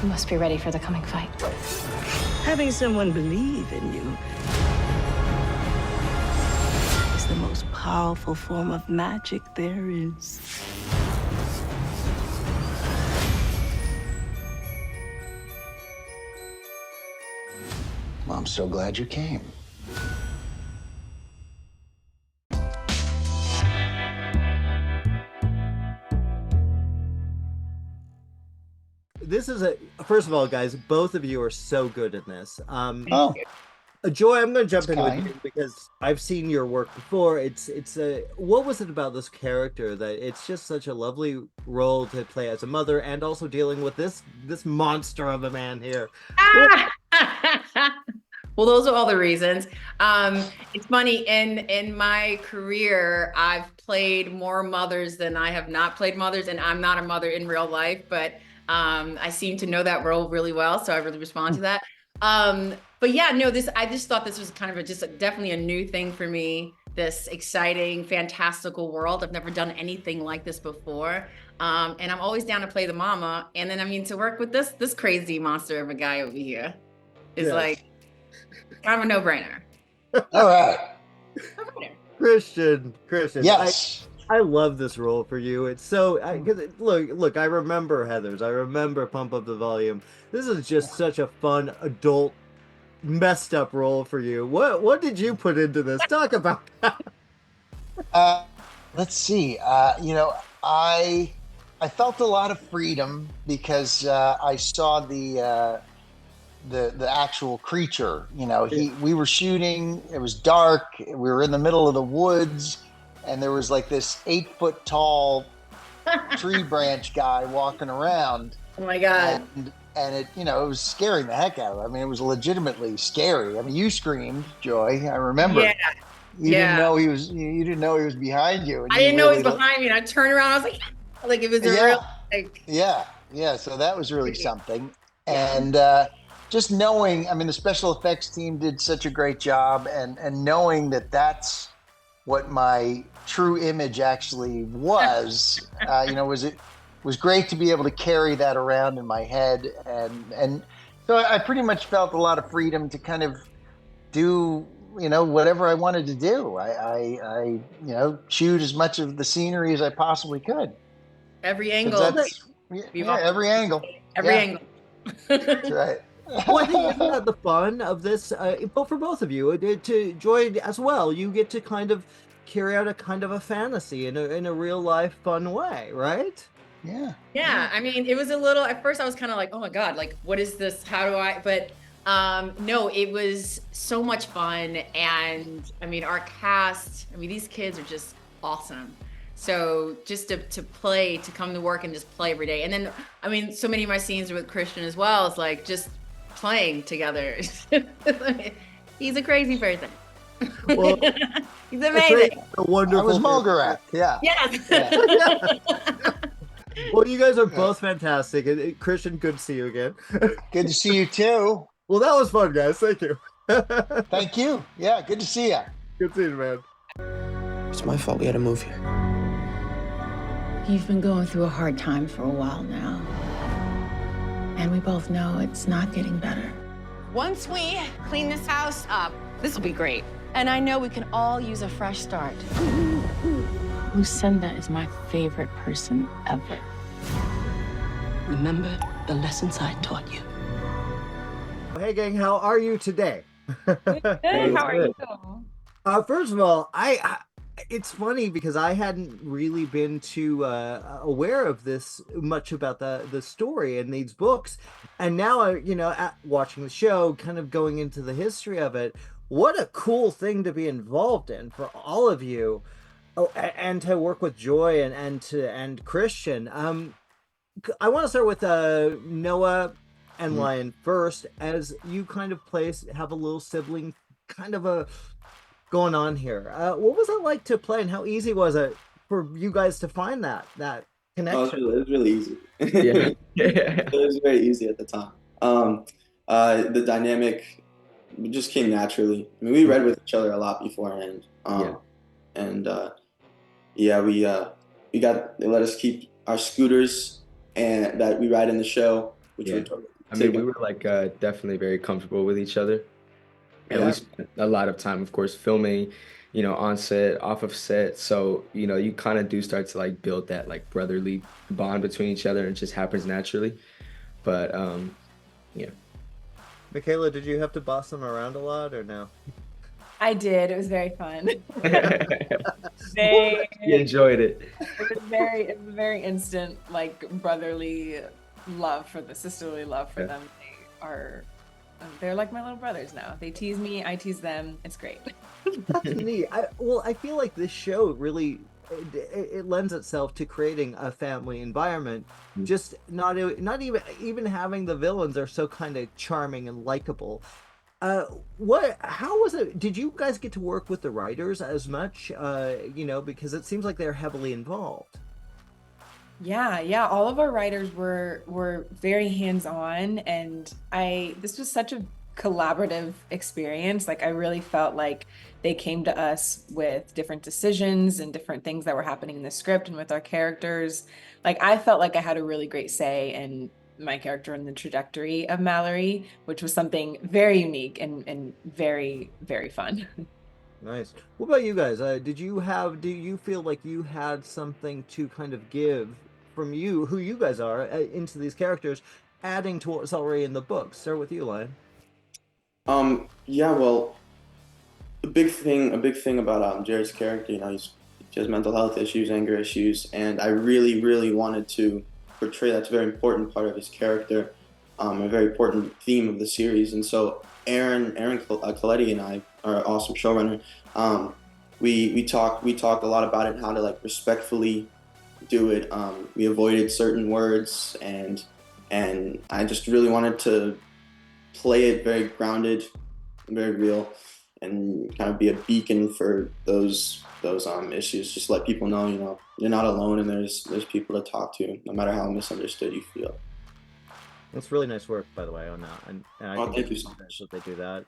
You must be ready for the coming fight. Having someone believe in you is the most powerful form of magic there is. Well, I'm so glad you came. This is first of all, guys, both of you are so good in this. Oh, Joy, I'm going to jump That's in with kind. you because I've seen your work before. What was it about this character that it's just such a lovely role to play as a mother and also dealing with this monster of a man here? Well, those are all the reasons. It's funny, in my career, I've played more mothers than I have not played mothers, and I'm not a mother in real life, but I seem to know that role really well, so I really respond to that. But yeah, no, I just thought this was kind of definitely a new thing for me, this exciting, fantastical world. I've never done anything like this before. And I'm always down to play the mama. And then, I mean, to work with this crazy monster of a guy over here is like kind of a no-brainer. All right. Christian. Yes. I love this role for you. It's so look. I remember Heathers. I remember Pump Up the Volume. This is just such a fun adult, messed up role for you. What did you put into this? Talk about that. Let's see. I felt a lot of freedom because I saw the actual creature. We were shooting. It was dark. We were in the middle of the woods. And there was like this 8-foot tall tree branch guy walking around. Oh my God. And it, it was scaring the heck out of me. I mean, it was legitimately scary. I mean, you screamed, Joy. I remember. Yeah. You didn't know he was. You didn't know he was behind you. I didn't know he was behind me, and I turned around. I was like it was a real like. Yeah. So that was really something. And just knowing, I mean, the special effects team did such a great job, and knowing that that's what my true image actually was, was great to be able to carry that around in my head. And so I pretty much felt a lot of freedom to kind of do, whatever I wanted to do. I shoot as much of the scenery as I possibly could. Every angle. Every angle. Every angle. That's right. Well, I think isn't that the fun of this? But for both of you, to Joy as well, you get to kind of carry out a kind of a fantasy in a real life fun way, right? Yeah. I mean, it was a little. At first, I was kind of like, "Oh my God, like what is this? How do I?" But no, it was so much fun, and I mean, our cast. I mean, these kids are just awesome. So just to come to work and just play every day, and then I mean, so many of my scenes are with Christian as well. It's like just playing together. He's a crazy person. Well, he's amazing. A wonderful. I was Mulgarath. Yeah. Yes. Well, you guys are both fantastic, and Christian, good to see you again. Good to see you too. Well, that was fun, guys. Thank you. Thank you. Yeah, good to see you. Good seeing you, man. It's my fault we had to move here. You've been going through a hard time for a while now. And we both know it's not getting better. Once we clean this house up, this will be great. And I know we can all use a fresh start. Lucinda is my favorite person ever. Remember the lessons I taught you. Hey, gang, how are you today? Good. How are you? First of all, it's funny because I hadn't really been too aware of this much about the story in these books, and now watching the show, kind of going into the history of it. What a cool thing to be involved in for all of you, and to work with Joy and Christian. I want to start with Noah and Lion first, as you kind of have a little sibling kind of a going on here. What was it like to play, and how easy was it for you guys to find that connection? It was really easy. Yeah. It was very easy at the time. The dynamic just came naturally. I mean, we read with each other a lot beforehand. They let us keep our scooters and that we ride in the show which Yeah. would totally I mean, take we were like definitely very comfortable with each other. And Yeah. we spent a lot of time, of course, filming, on set, off of set. So, you kind of do start to like build that like brotherly bond between each other, and it just happens naturally. But yeah. Michaela, did you have to boss them around a lot or no? I did. It was very fun. You enjoyed it. It was very instant, like brotherly love for the sisterly love for them. They're like my little brothers now. They tease me, I tease them. It's great. That's neat. I feel like this show really it lends itself to creating a family environment. Just not even having the villains are so kind of charming and likable. How was it? Did you guys get to work with the writers as much? Because it seems like they're heavily involved. Yeah. All of our writers were very hands-on, and this was such a collaborative experience. Like I really felt like they came to us with different decisions and different things that were happening in the script and with our characters. Like I felt like I had a really great say in my character and the trajectory of Mallory, which was something very unique and very, very fun. Nice. What about you guys? Do you feel like you had something to kind of give from you, who you guys are, into these characters, adding to what's already in the book? Start with you, Lion. Yeah, well, a big thing about Jared's character, he has mental health issues, anger issues, and I really, really wanted to portray that's a very important part of his character, a very important theme of the series. And so Aaron Coletti and I, our awesome showrunner, we talked a lot about it and how to like respectfully do it. We avoided certain words, and I just really wanted to play it very grounded, very real, and kind of be a beacon for those issues. Just let people know, you're not alone, and there's people to talk to, no matter how misunderstood you feel. That's really nice work, by the way, on that. And I think thank you so much. that they do that.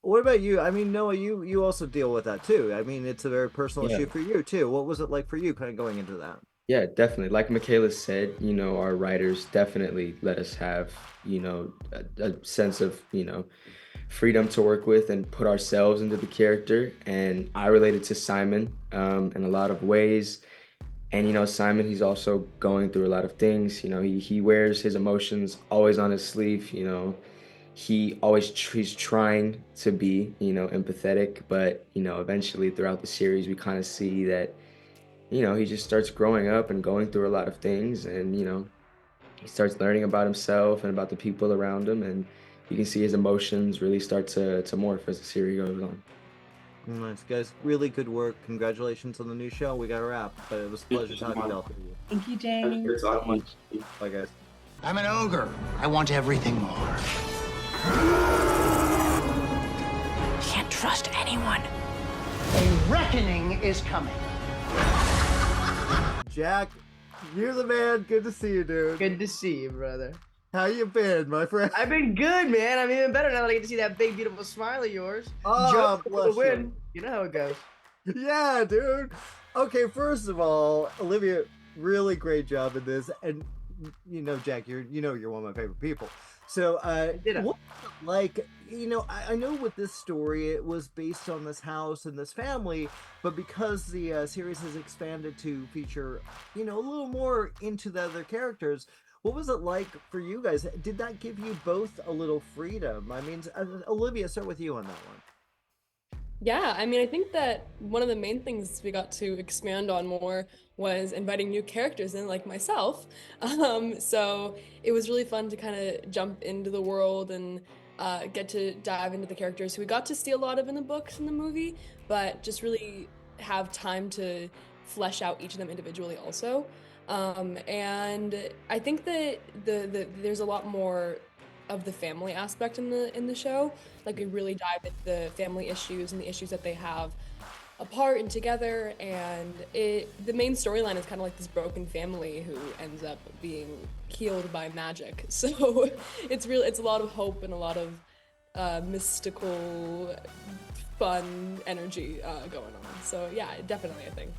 What about you? I mean, Noah, you also deal with that too. I mean, it's a very personal issue for you too. What was it like for you, kind of going into that? Yeah, definitely. Like Michaela said, our writers definitely let us have, a sense of, freedom to work with and put ourselves into the character. And I related to Simon in a lot of ways. And, Simon, he's also going through a lot of things. He wears his emotions always on his sleeve. He's trying to be, empathetic. But, eventually throughout the series, we kind of see that, he just starts growing up and going through a lot of things, and, he starts learning about himself and about the people around him, and you can see his emotions really start to morph as the series goes on. Nice, guys. Really good work. Congratulations on the new show. We got to wrap, but it was a pleasure talking to all of you. Thank you, Jamie. Bye, guys. I'm an ogre. I want everything more. Can't trust anyone. A reckoning is coming. Jack, you're the man. Good to see you, dude. Good to see you, brother. How you been, my friend? I've been good, man. I'm even better now that I get to see that big, beautiful smile of yours. Oh, bless win. You know how it goes. Yeah, dude. Okay, first of all, Olivia, really great job in this. And Jack, you're one of my favorite people. So, what, like, I know with this story, it was based on this house and this family, but because the series has expanded to feature, a little more into the other characters, what was it like for you guys? Did that give you both a little freedom? I mean, Olivia, start with you on that one. Yeah, I mean, I think that one of the main things we got to expand on more was inviting new characters in, like myself. So it was really fun to kind of jump into the world and get to dive into the characters who we got to see a lot of in the books and the movie, but just really have time to flesh out each of them individually also. And I think that there's a lot more of the family aspect in the show. Like we really dive into the family issues and the issues that they have apart and together, and the main storyline is kind of like this broken family who ends up being healed by magic. So it's a lot of hope and a lot of mystical fun energy going on. So yeah, definitely, I think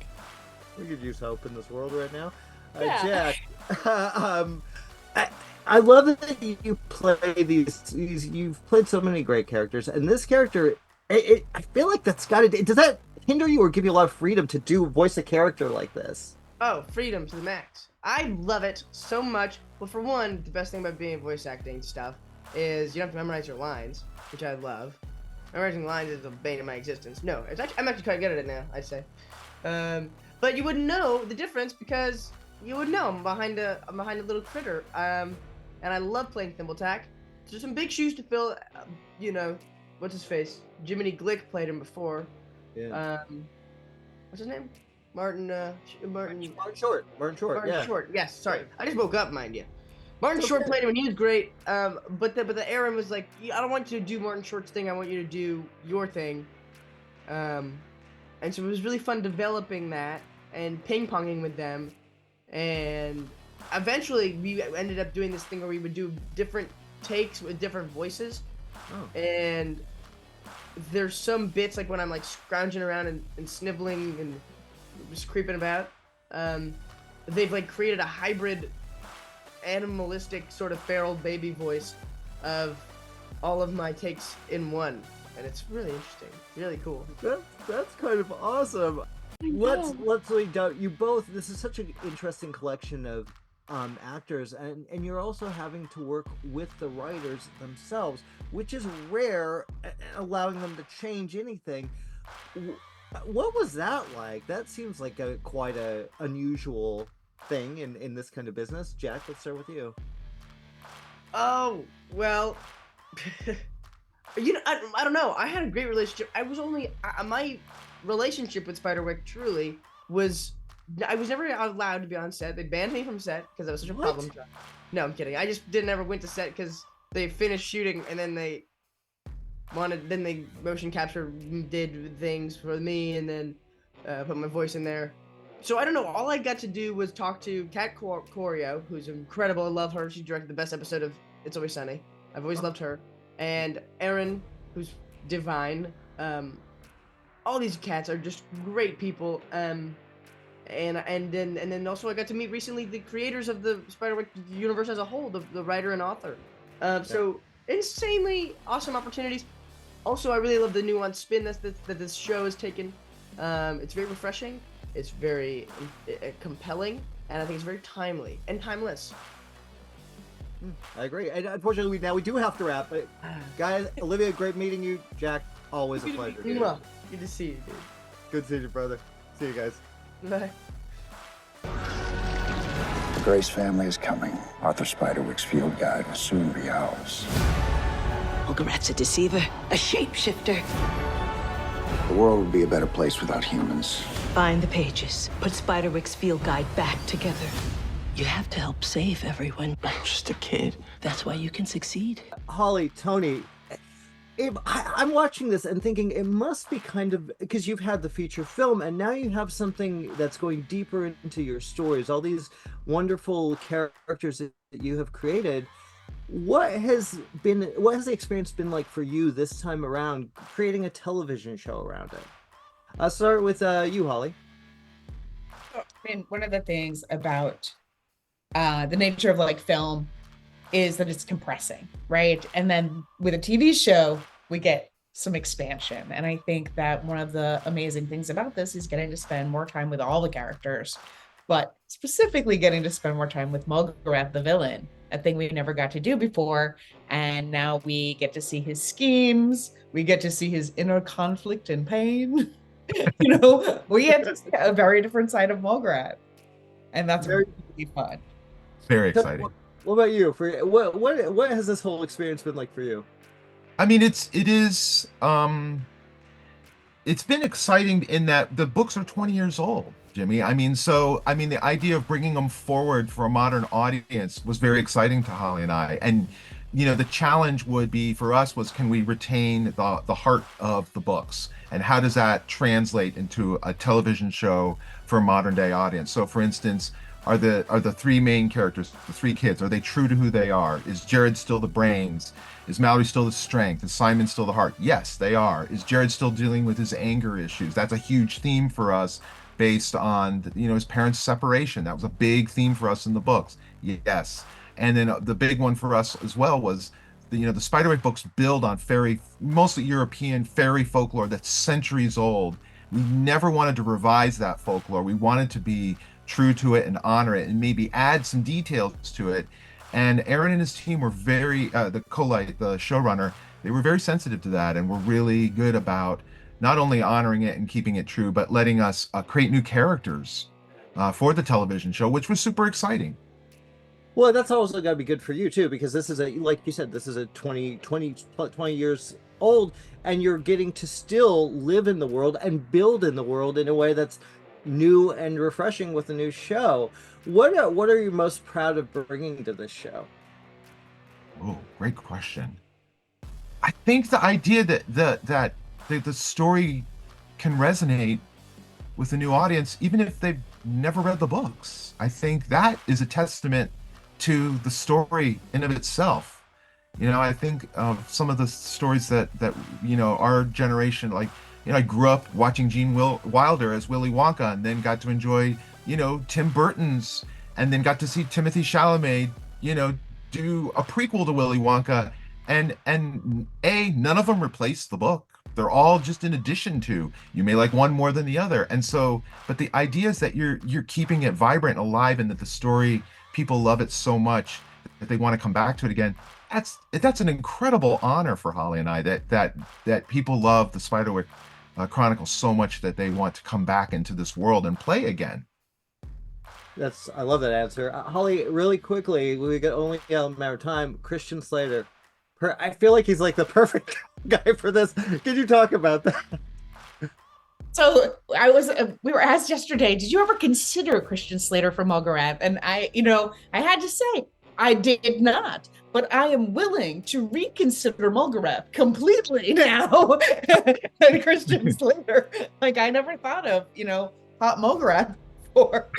we could use hope in this world right now. Yeah. Jack, I love that you play these. You've played so many great characters, and this character, I feel like that's got to. Does that hinder you or give you a lot of freedom to voice a character like this? Oh, freedom to the max. I love it so much. Well, for one, the best thing about being voice acting stuff is you don't have to memorize your lines, which I love. Memorizing lines is the bane of my existence. No, I'm actually quite good at it now, I'd say. But you wouldn't know the difference because you would know I'm behind a little critter. And I love playing Thimbletack. There's some big shoes to fill. You know, what's his face? Jiminy Glick played him before. Yeah. What's his name? Martin Short. Martin Short. Yes. Sorry, I just woke up, mind you. Martin Short played him, and he was great. But the Aaron was like, I don't want you to do Martin Short's thing. I want you to do your thing. And so it was really fun developing that and ping-ponging with them. And eventually, we ended up doing this thing where we would do different takes with different voices. Oh. And there's some bits like when I'm like scrounging around and sniveling and just creeping about. They've like created a hybrid animalistic sort of feral baby voice of all of my takes in one, and it's really interesting, really cool. That's kind of awesome. Let's you both. This is such an interesting collection of actors, and you're also having to work with the writers themselves, which is rare, allowing them to change anything. What was that like? That seems like quite a unusual thing in this kind of business. Jack, let's start with you. Oh, well, you know, I don't know. I had a great relationship. My relationship with Spiderwick truly was, I was never allowed to be on set. They banned me from set because that was such a problem. No, I'm kidding. I just never went to set because they finished shooting and then they motion capture did things for me and then put my voice in there. So I don't know. All I got to do was talk to Kat Corio, who's incredible. I love her. She directed the best episode of It's Always Sunny. I've always loved her. And Erin, who's divine. All these cats are just great people. And then also I got to meet recently the creators of the Spiderwick universe as a whole, the writer and author. So insanely awesome opportunities. Also, I really love the nuanced spin that this show has taken. It's very refreshing. It's very compelling, and I think it's very timely and timeless. I agree. And unfortunately, now we do have to wrap. But guys, Olivia, great meeting you. Jack, always a pleasure. Good to see you, dude. Good seeing you, brother. See you guys. Bye. The Grace family is coming. Arthur Spiderwick's field guide will soon be ours. Mulgarath's a deceiver, a shapeshifter. The world would be a better place without humans. Find the pages. Put Spiderwick's field guide back together. You have to help save everyone. I'm just a kid. That's why you can succeed. Holly, Tony, I'm watching this and thinking it must be kind of, because you've had the feature film and now you have something that's going deeper into your stories, all these wonderful characters that you have created. What has the experience been like for you this time around creating a television show around it? I'll start with you, Holly. I mean, one of the things about the nature of like film is that it's compressing, right? And then with a TV show, we get some expansion. And I think that one of the amazing things about this is getting to spend more time with all the characters, but specifically getting to spend more time with Mulgarath, the villain, a thing we never got to do before. And now we get to see his schemes. We get to see his inner conflict and pain. You know, we get to see a very different side of Mulgarath. And that's really fun. Very exciting. What about you? What has this whole experience been like for you? I mean, it's been exciting in that the books are 20 years old, Jimmy. The idea of bringing them forward for a modern audience was very exciting to Holly and I. And, you know, the challenge would be for us was, can we retain the heart of the books? And how does that translate into a television show for a modern day audience? So, for instance, are the three main characters, the three kids, are they true to who they are? Is Jared still the brains? Is Mallory still the strength? Is Simon still the heart? Yes, they are. Is Jared still dealing with his anger issues? That's a huge theme for us based on, his parents' separation. That was a big theme for us in the books. Yes. And then the big one for us as well was the Spiderwick books build on mostly European fairy folklore that's centuries old. We never wanted to revise that folklore. We wanted to be true to it and honor it and maybe add some details to it. And Aaron and his team were very, the showrunner, they were very sensitive to that and were really good about not only honoring it and keeping it true, but letting us create new characters for the television show, which was super exciting. Well, that's also got to be good for you too, because this is like you said, this is a 20 years old, and you're getting to still live in the world and build in the world in a way that's new and refreshing with a new show. What are you most proud of bringing to this show? Oh, great question. I think the idea that the story can resonate with a new audience, even if they've never read the books. I think that is a testament to the story in of itself. I think of some of the stories that our generation, like, I grew up watching Gene Wilder as Willy Wonka, and then got to enjoy, Tim Burton's, and then got to see Timothée Chalamet, do a prequel to Willy Wonka, and none of them replace the book. They're all just in addition to. You may like one more than the other, and so, but the idea is that you're keeping it vibrant and alive, and that the story, people love it so much that they want to come back to it again. That's an incredible honor for Holly and I, that people love the Spiderwick Chronicles so much that they want to come back into this world and play again. I love that answer. Holly, really quickly, we got only a matter of time. Christian Slater, I feel like he's like the perfect guy for this. Could you talk about that? So we were asked yesterday, did you ever consider Christian Slater for Mulgarath? And I had to say, I did not, but I am willing to reconsider Mulgarath completely now. And Christian Slater, like, I never thought of, hot Mulgarath for,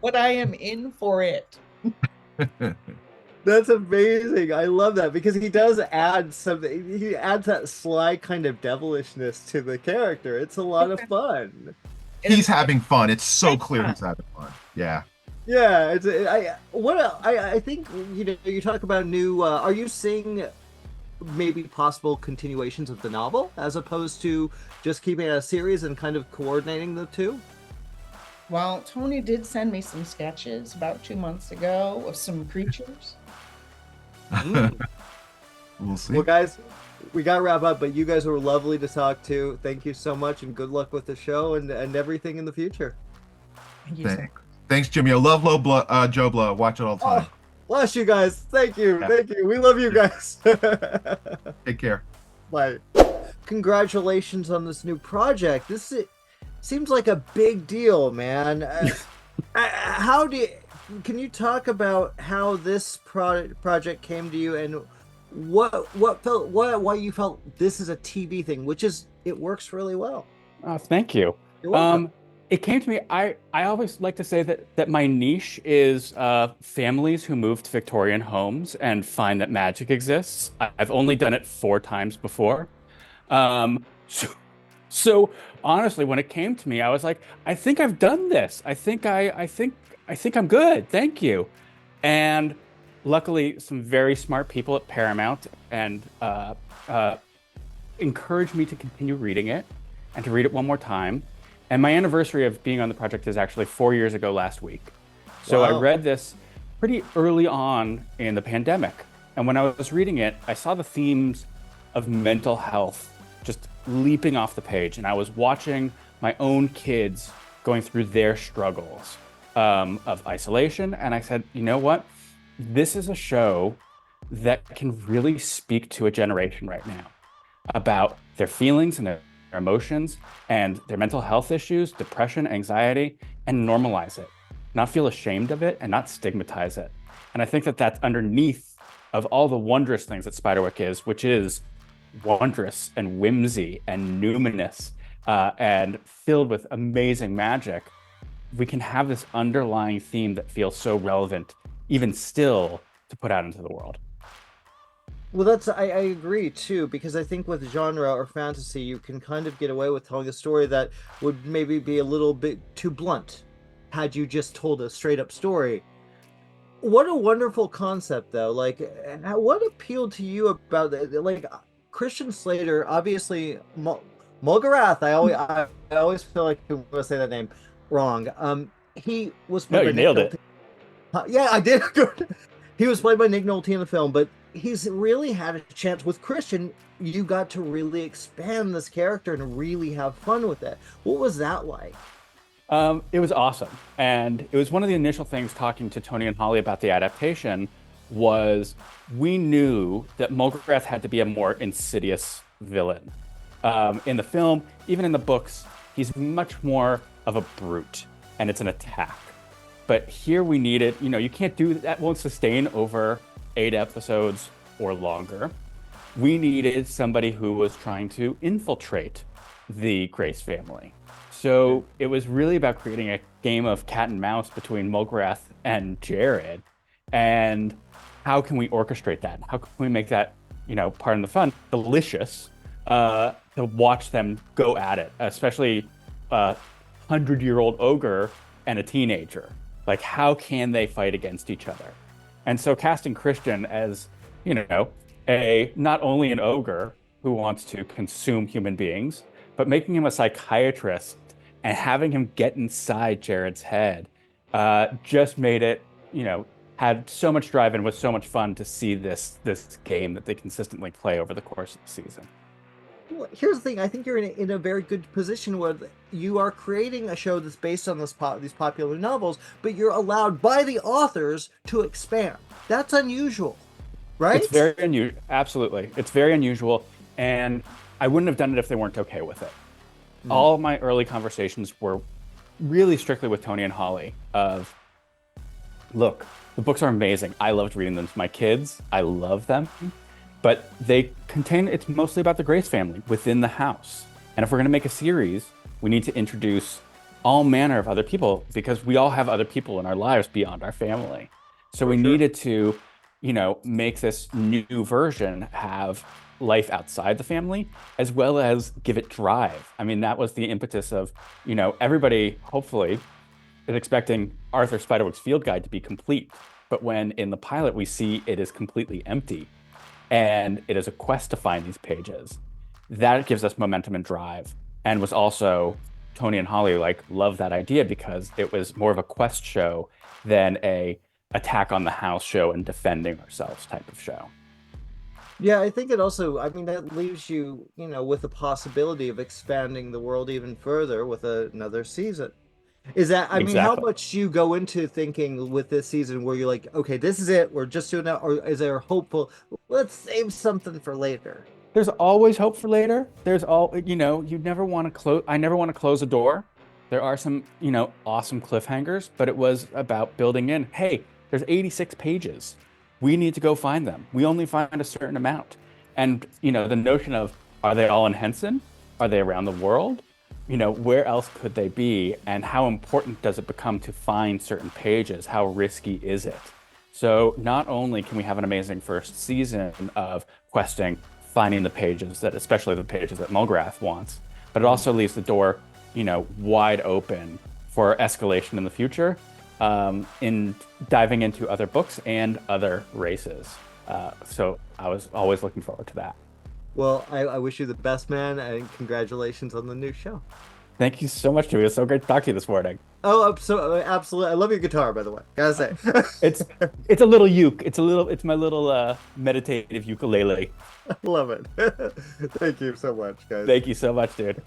but I am in for it. That's amazing. I love that, because he does add something. He adds that sly kind of devilishness to the character. It's a lot of fun. He's having fun. It's so clear he's having fun. Yeah. Yeah. I think, you talk about new, are you seeing maybe possible continuations of the novel as opposed to just keeping it a series and kind of coordinating the two? Well, Tony did send me some sketches about 2 months ago of some creatures. We'll see. Well, guys, we got to wrap up, but you guys were lovely to talk to. Thank you so much, and good luck with the show and everything in the future. Thanks, Jimmy. I love JoBlo. Watch it all the time. Bless you guys. Thank you. Yeah. Thank you. We love you guys. Take care. Bye. Congratulations on this new project. Seems like a big deal, man. Can you talk about how this project came to you, and why you felt this is a TV thing, it works really well? Thank you. You're welcome. It came to me. I always like to say that my niche is families who move to Victorian homes and find that magic exists. I've only done it 4 times before. So honestly, when it came to me, I was like, I think I've done this. I think I'm good. Thank you. And luckily, some very smart people at Paramount and encouraged me to continue reading it and to read it one more time. And my anniversary of being on the project is actually 4 years ago last week. So wow. I read this pretty early on in the pandemic. And when I was reading it, I saw the themes of mental health just leaping off the page. And I was watching my own kids going through their struggles of isolation. And I said, you know what? This is a show that can really speak to a generation right now about their feelings and their emotions and their mental health issues, depression, anxiety, and normalize it, not feel ashamed of it and not stigmatize it. And I think that that's underneath of all the wondrous things that Spiderwick is, which is wondrous and whimsy and numinous and filled with amazing magic. We can have this underlying theme that feels so relevant, even still, to put out into the world. Well, I agree too, because I think with genre or fantasy, you can kind of get away with telling a story that would maybe be a little bit too blunt had you just told a straight up story. What a wonderful concept, though. Like, what appealed to you about it? Like, Christian Slater, obviously, Mulgarath. I always feel like I'm going to say that name wrong. He was No, played you by nailed Nick it. Nolte. Yeah, I did. He was played by Nick Nolte in the film, but he's really had a chance with Christian. You got to really expand this character and really have fun with it. What was that like? It was awesome. And it was one of the initial things talking to Tony and Holly about the adaptation was we knew that Mulgarath had to be a more insidious villain. In the film, even in the books, he's much more of a brute and it's an attack. But here we needed, you can't do that, won't sustain over 8 episodes or longer. We needed somebody who was trying to infiltrate the Grace family. So it was really about creating a game of cat and mouse between Mulgarath and Jared. And how can we orchestrate that? How can we make that, part of the fun, delicious, to watch them go at it, especially a 100-year-old ogre and a teenager. Like, how can they fight against each other? And so casting Christian as, not only an ogre who wants to consume human beings, but making him a psychiatrist and having him get inside Jared's head just made it, had so much drive and was so much fun to see this game that they consistently play over the course of the season. Well, here's the thing. I think you're in a very good position where you are creating a show that's based on these popular novels, but you're allowed by the authors to expand. That's unusual, right? It's very unusual. Absolutely. It's very unusual. And I wouldn't have done it if they weren't okay with it. All of my early conversations were really strictly with Tony and Holly of, look, the books are amazing. I loved reading them to my kids. I love them. But it's mostly about the Grace family within the house. And if we're going to make a series, we need to introduce all manner of other people because we all have other people in our lives beyond our family. So we needed to, make this new version have life outside the family, as well as give it drive. I mean, that was the impetus of, everybody hopefully is expecting Arthur Spiderwick's field guide to be complete. But when in the pilot, we see it is completely empty and it is a quest to find these pages, that gives us momentum and drive. And was also Tony and Holly love that idea because it was more of a quest show than a attack on the house show and defending ourselves type of show. Yeah, I think it also, that leaves you, with the possibility of expanding the world even further with another season. Is that, how much do you go into thinking with this season where you're like, okay, this is it, we're just doing that, or is there hopeful, let's save something for later? There's always hope for later. There's you never want to close, I never want to close a door. There are some, awesome cliffhangers, but it was about building in, hey, there's 86 pages. We need to go find them. We only find a certain amount. And, the notion of, are they all in Henson? Are they around the world? Where else could they be? And how important does it become to find certain pages? How risky is it? So not only can we have an amazing first season of questing, finding the pages especially the pages that Mulgarath wants, but it also leaves the door, wide open for escalation in the future. In diving into other books and other races. So I was always looking forward to that. Well, I wish you the best, man, and congratulations on the new show. Thank you so much, Jimmy. It's so great to talk to you this morning. Oh, absolutely. I love your guitar, by the way. Gotta say. It's a little uke. It's my little meditative ukulele. I love it. Thank you so much, guys. Thank you so much, dude.